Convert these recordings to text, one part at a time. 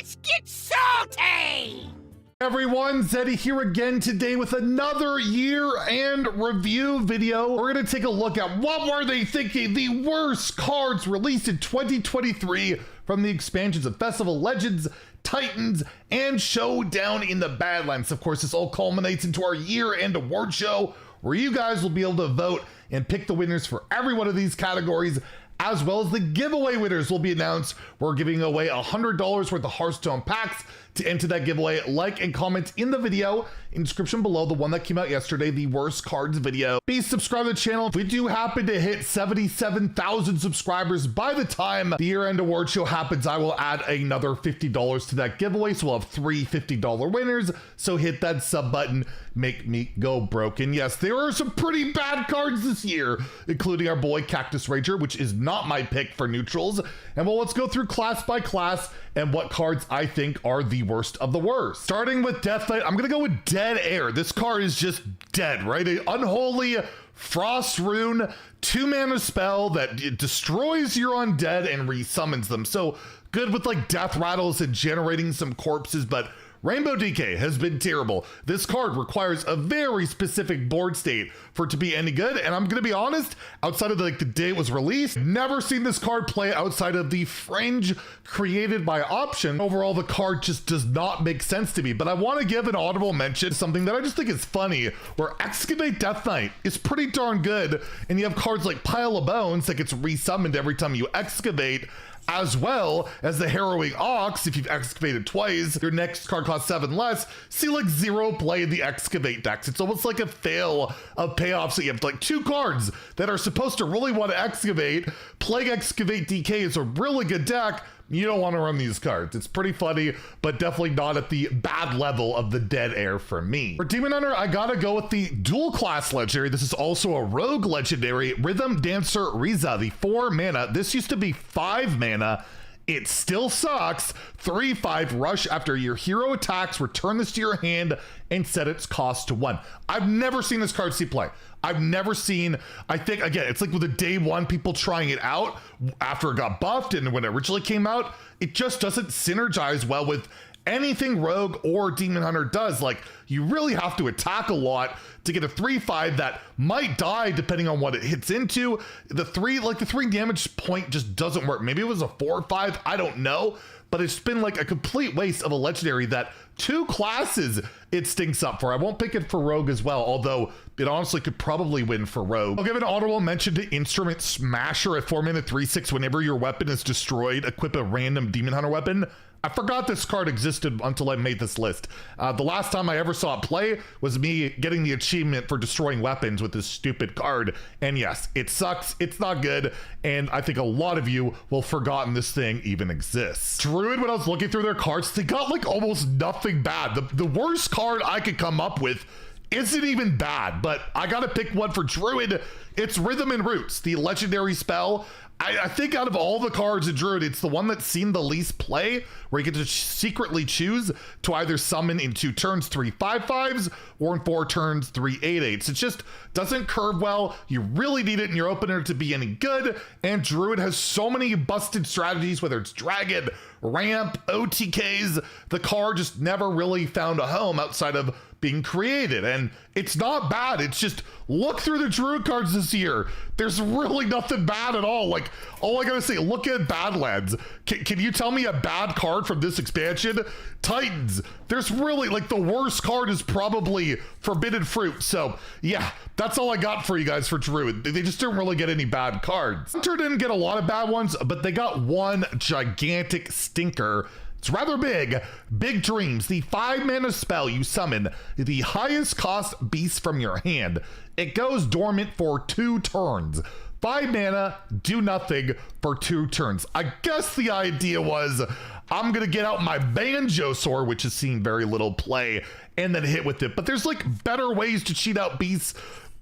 Let's get salty! Everyone, Zeddy here again today with another year-end review video. We're going to take a look at what were they thinking the worst cards released in 2023 from the expansions of Festival Legends, Titans, and Showdown in the Badlands. Of course, this all culminates into our year-end award show where you guys will be able to vote and pick the winners for every one of these categories, as well as the giveaway winners will be announced. We're giving away $100 worth of Hearthstone packs. To enter that giveaway, like and comment in the video in the description below, the one that came out yesterday, the worst cards video. Be subscribed to the channel. If we do happen to hit 77,000 subscribers by the time the year-end award show happens, I will add another $50 to that giveaway. So we'll have three $50 winners. So hit that sub button, make me go broke. And yes, there are some pretty bad cards this year, including our boy Cactus Rager, which is not my pick for neutrals. And well, let's go through class by class and what cards I think are the worst of the worst. Starting with Death Knight, I'm gonna go with Dead Air. This card is just dead, right? An unholy Frost Rune, 2-mana spell that destroys your undead and resummons them. So good with like death rattles and generating some corpses, but Rainbow DK has been terrible. This card requires a very specific board state for it to be any good, and I'm gonna be honest, outside of the day it was released, never seen this card play outside of the fringe created by Option. Overall, the card just does not make sense to me, but I wanna give an audible mention to something that I just think is funny, where Excavate Death Knight is pretty darn good, and you have cards like Pile of Bones that gets resummoned every time you excavate, as well as the Harrowing Ox. If you've excavated twice, your next card costs 7 less. See like 0 play in the excavate decks. It's almost like a fail of payoffs. So you have like 2 cards that are supposed to really want to excavate. Plague Excavate DK is a really good deck. You don't want to run these cards. It's pretty funny, but definitely not at the bad level of the Dead Air for me. For Demon Hunter, I gotta go with the dual class legendary. This is also a rogue legendary, Rhythm Dancer Riza, the 4 mana. This used to be 5 mana. It still sucks. 3/5 rush after your hero attacks, return this to your hand and set its cost to 1. I've never seen this card see play. I've never seen, I think, again, it's like with the day one people trying it out after it got buffed and when it originally came out, it just doesn't synergize well with anything Rogue or Demon Hunter does. Like, you really have to attack a lot to get a 3/5 that might die depending on what it hits into. The 3 damage point just doesn't work. Maybe it was a 4/5, I don't know, but it's been like a complete waste of a legendary that 2 classes it stinks up for. I won't pick it for Rogue as well, although it honestly could probably win for Rogue. I'll give an honorable mention to Instrument Smasher at 4 mana 3/6. Whenever your weapon is destroyed, equip a random Demon Hunter weapon. I forgot this card existed until I made this list. The last time I ever saw it play was me getting the achievement for destroying weapons with this stupid card. And yes, it sucks, it's not good, and I think a lot of you will have forgotten this thing even exists. Druid, when I was looking through their cards, they got like almost nothing bad. The worst card I could come up with isn't even bad, but I gotta pick one for Druid. It's Rhythm and Roots, the legendary spell. I think out of all the cards in Druid, it's the one that's seen the least play, where you get to secretly choose to either summon in 2 turns 3 5/5s or in 4 turns 3 8/8s. It just doesn't curve well. You really need it in your opener to be any good, and Druid has so many busted strategies, whether it's Dragon, Ramp, OTKs. The card just never really found a home outside of being created, and it's not bad. It's just, look through the Druid cards this year. There's really nothing bad at all. Like, all I gotta say, look at Badlands. Can you tell me a bad card from this expansion? Titans. There's really, like, the worst card is probably Forbidden Fruit. So yeah, that's all I got for you guys for Druid. They just didn't really get any bad cards. Hunter didn't get a lot of bad ones, but they got one gigantic stinker. It's rather big. Big Dreams, the 5 mana spell. You summon the highest cost beast from your hand. It goes dormant for 2 turns. 5 mana, do nothing for 2 turns. I guess the idea was, I'm gonna get out my Banjo Sword, which has seen very little play, and then hit with it. But there's like better ways to cheat out beasts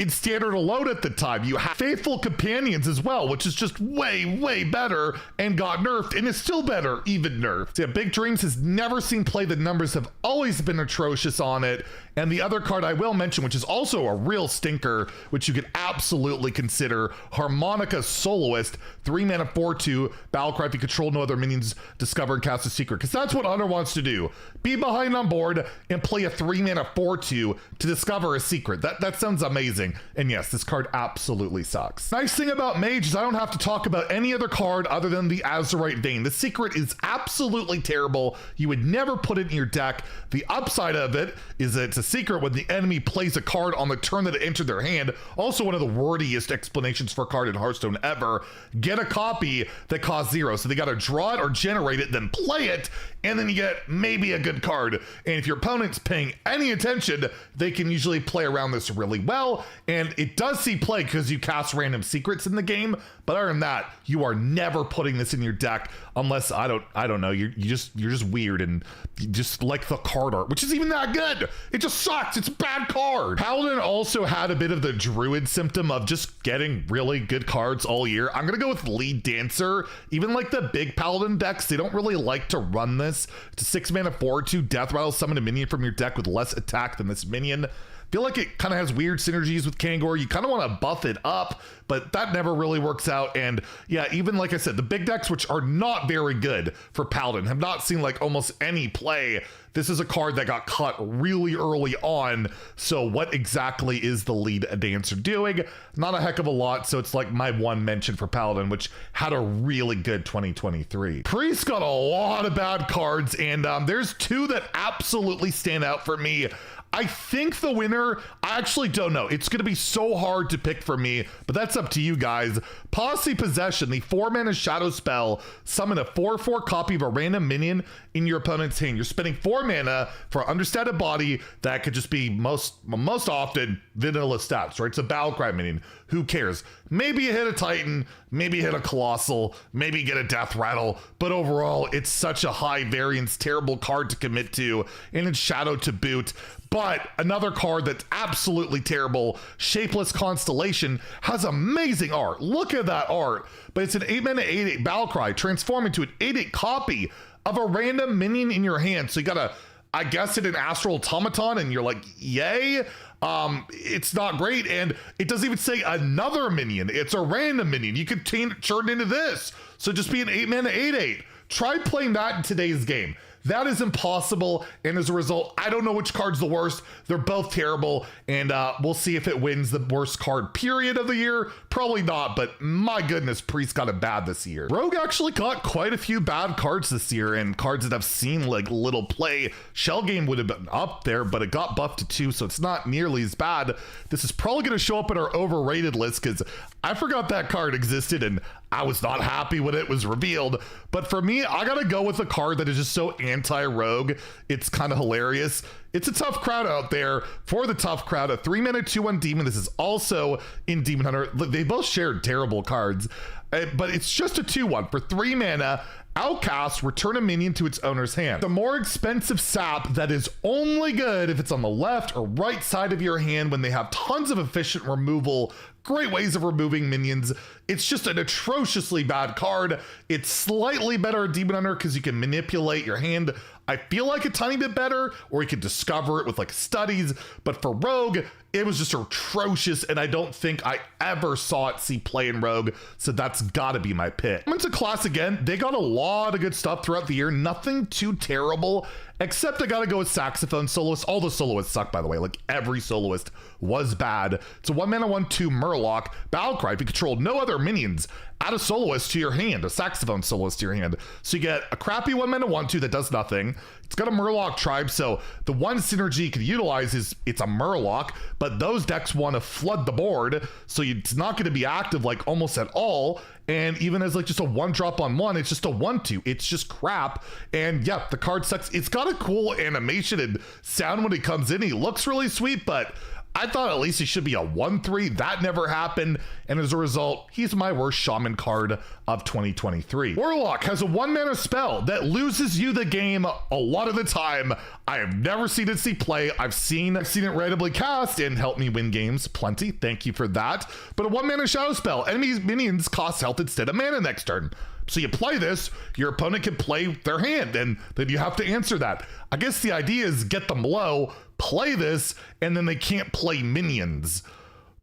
in standard alone at the time. You have Faithful Companions as well, which is just way better and got nerfed and is still better, even nerfed. So yeah, Big Dreams has never seen play. The numbers have always been atrocious on it. And the other card I will mention, which is also a real stinker, which you could absolutely consider, Harmonica Soloist, 3 mana 4/2, battlecry. If you control no other minions, discover and cast a secret. Because that's what Hunter wants to do. Be behind on board and play a 3 mana 4/2 to discover a secret. That sounds amazing. And yes, this card absolutely sucks. Nice thing about Mage is I don't have to talk about any other card other than the Azurite Vein. The secret is absolutely terrible. You would never put it in your deck. The upside of it is that it's a secret when the enemy plays a card on the turn that it entered their hand. Also one of the wordiest explanations for a card in Hearthstone ever. Get a copy that costs 0. So they got to draw it or generate it, then play it, and then you get maybe a good card. And if your opponent's paying any attention, they can usually play around this really well. And it does see play because you cast random secrets in the game. But other than that, you are never putting this in your deck unless I don't know. You're just weird and you just like the card art, which is even that good. It just sucks. It's a bad card. Paladin also had a bit of the Druid symptom of just getting really good cards all year. I'm gonna go with Lead Dancer. Even like the big Paladin decks, they don't really like to run this. It's a 6 mana 4/2 death rattle. Summon a minion from your deck with less attack than this minion. Feel like it kind of has weird synergies with Kangor. You kind of want to buff it up, but that never really works out. And yeah, even like I said, the big decks, which are not very good for Paladin, have not seen like almost any play. This is a card that got cut really early on. So what exactly is the Lead Dancer doing? Not a heck of a lot. So it's like my one mention for Paladin, which had a really good 2023. Priest got a lot of bad cards, and there's 2 that absolutely stand out for me. I think the winner, I actually don't know. It's going to be so hard to pick for me, but that's up to you guys. Posse Possession, the 4 mana shadow spell. Summon a 4/4 copy of a random minion in your opponent's hand. You're spending 4 mana for understated body that could just be most often vanilla stats, right? It's a battlecry minion. Who cares? Maybe you hit a Titan, maybe you hit a Colossal, maybe you get a Death Rattle, but overall, it's such a high variance, terrible card to commit to, and it's shadow to boot. But another card that's absolutely terrible, Shapeless Constellation, has amazing art. Look at that art. But it's an 8 mana 8/8 battlecry, transform into an 8/8 copy of a random minion in your hand. So you gotta, I guess, hit an Astral Automaton, and you're like, yay. It's not great, and it doesn't even say another minion. It's a random minion. You could turn into this. So just be an 8 mana 8/8. Try playing that in today's game. That is impossible, and as a result, I don't know which card's the worst. They're both terrible, and we'll see if it wins the worst card period of the year. Probably not, but my goodness, Priest got it bad this year. Rogue actually got quite a few bad cards this year, and cards that have seen like little play. Shell Game would have been up there, but it got buffed to 2, so it's not nearly as bad. This is probably going to show up in our overrated list because I forgot that card existed, and I was not happy when it was revealed. But for me, I gotta go with a card that is just so anti-rogue. It's kind of hilarious. It's a tough crowd out there. For the tough crowd, a 3 mana 2/1 demon. This is also in Demon Hunter. They both shared terrible cards, but it's just a 2/1 for 3 mana. Outcast, return a minion to its owner's hand. The more expensive sap that is only good if it's on the left or right side of your hand when they have tons of efficient removal. Great ways of removing minions. It's just an atrociously bad card. It's slightly better at Demon Hunter because you can manipulate your hand, I feel like, a tiny bit better, or you could discover it with like studies. But for Rogue, it was just atrocious, and I don't think I ever saw it see play in Rogue, so that's gotta be my pick. Into class again, they got a lot of good stuff throughout the year, nothing too terrible, except I gotta go with Saxophone Soloist. All the soloists suck, by the way. Like, every soloist was bad. It's a 1 mana 1/2 Murloc. Battlecry, if you control no other minions, add a soloist to your hand, a Saxophone Soloist to your hand. So you get a crappy 1 mana 1/2 that does nothing. It's got a Murloc tribe, so the one synergy you can utilize is it's a Murloc, but those decks want to flood the board, so it's not going to be active like almost at all. And even as like just a 1-drop on 1, it's just a 1/2. It's just crap. And yeah, the card sucks. It's got a cool animation and sound when he comes in. He looks really sweet, but I thought at least he should be a 1/3. That never happened. And as a result, he's my worst shaman card of 2023. Warlock has a 1-mana spell that loses you the game a lot of the time. I have never seen it see play. I've seen it randomly cast and help me win games plenty. Thank you for that. But a 1-mana shadow spell. Enemies minions cost health instead of mana next turn. So you play this, your opponent can play their hand, and then you have to answer that. I guess the idea is get them low, play this, and then they can't play minions.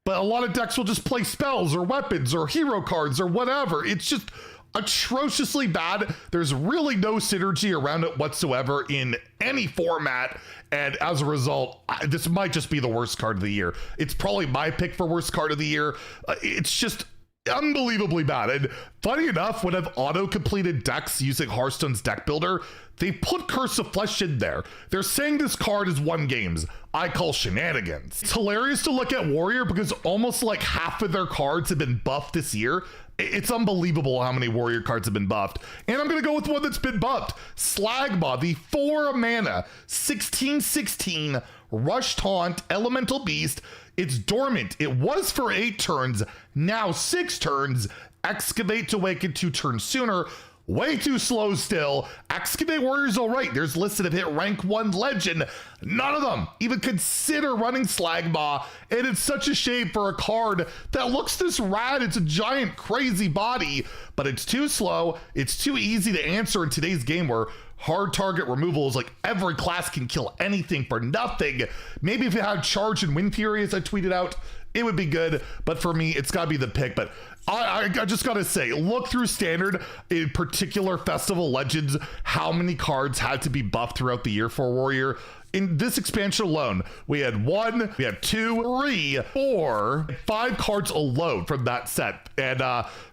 But a lot of decks will just play spells or weapons or hero cards or whatever. It's just atrociously bad. There's really no synergy around it whatsoever in any format. And as a result, this might just be the worst card of the year. It's probably my pick for worst card of the year. It's just unbelievably bad. And funny enough, when I've auto-completed decks using Hearthstone's deck builder, they put Curse of Flesh in there. They're saying this card is 1 games. I call shenanigans. It's hilarious to look at Warrior because almost like half of their cards have been buffed this year. It's unbelievable how many Warrior cards have been buffed. And I'm gonna go with one that's been buffed. Slagmaw, the 4 mana, 16/16, Rush Taunt, Elemental Beast. It's dormant. It was for 8 turns, now 6 turns. Excavate to awaken 2 turns sooner. Way too slow still. Excavate Warrior's all right. There's listed if hit rank 1 legend. None of them even consider running Slagmaw. And it's such a shame for a card that looks this rad. It's a giant crazy body, but it's too slow. It's too easy to answer in today's game where hard target removal is like every class can kill anything for nothing. Maybe if it had Charge and Wind Fury, as I tweeted out, it would be good. But for me, it's gotta be the pick. But I just gotta say, look through Standard, in particular Festival Legends, how many cards had to be buffed throughout the year for Warrior. In this expansion alone, we had 1, we had 2, 3, 4, 5 cards alone from that set. And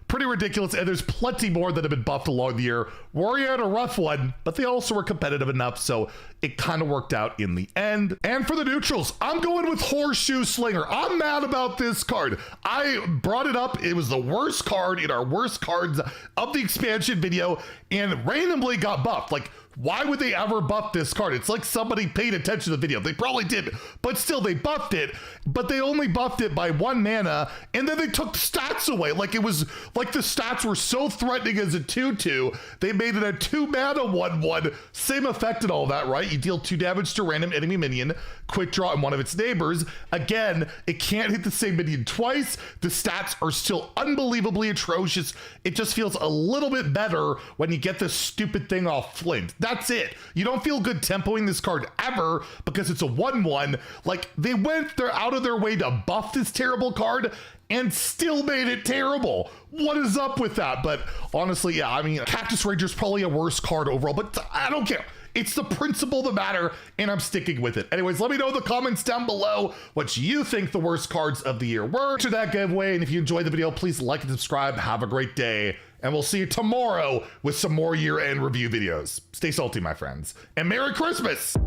pretty ridiculous. And there's plenty more that have been buffed along the year. Warrior had a rough one, but they also were competitive enough, so it kind of worked out in the end. And for the neutrals, I'm going with Horseshoe Slinger. I'm mad about this card. I brought it up. It was the worst card in our worst cards of the expansion video and randomly got buffed. Like, why would they ever buff this card? It's like somebody paid attention to the video. They probably did, but still they buffed it, but they only buffed it by 1 mana, and then they took the stats away. Like it was like the stats were so threatening as a 2/2, they made it a 2 mana 1/1. Same effect and all that, right? You deal 2 damage to random enemy minion, quick draw on one of its neighbors. Again, it can't hit the same minion twice. The stats are still unbelievably atrocious. It just feels a little bit better when you get this stupid thing off Flint. That's it. You don't feel good tempoing this card ever because it's a 1/1. Like they went out of their way to buff this terrible card and still made it terrible. What is up with that? But honestly, yeah, I mean, Cactus Ranger's probably a worse card overall, but I don't care. It's the principle that matter, and I'm sticking with it. Anyways, let me know in the comments down below what you think the worst cards of the year were to that giveaway. And if you enjoyed the video, please like and subscribe. Have a great day, and we'll see you tomorrow with some more year-end review videos. Stay salty, my friends, and Merry Christmas!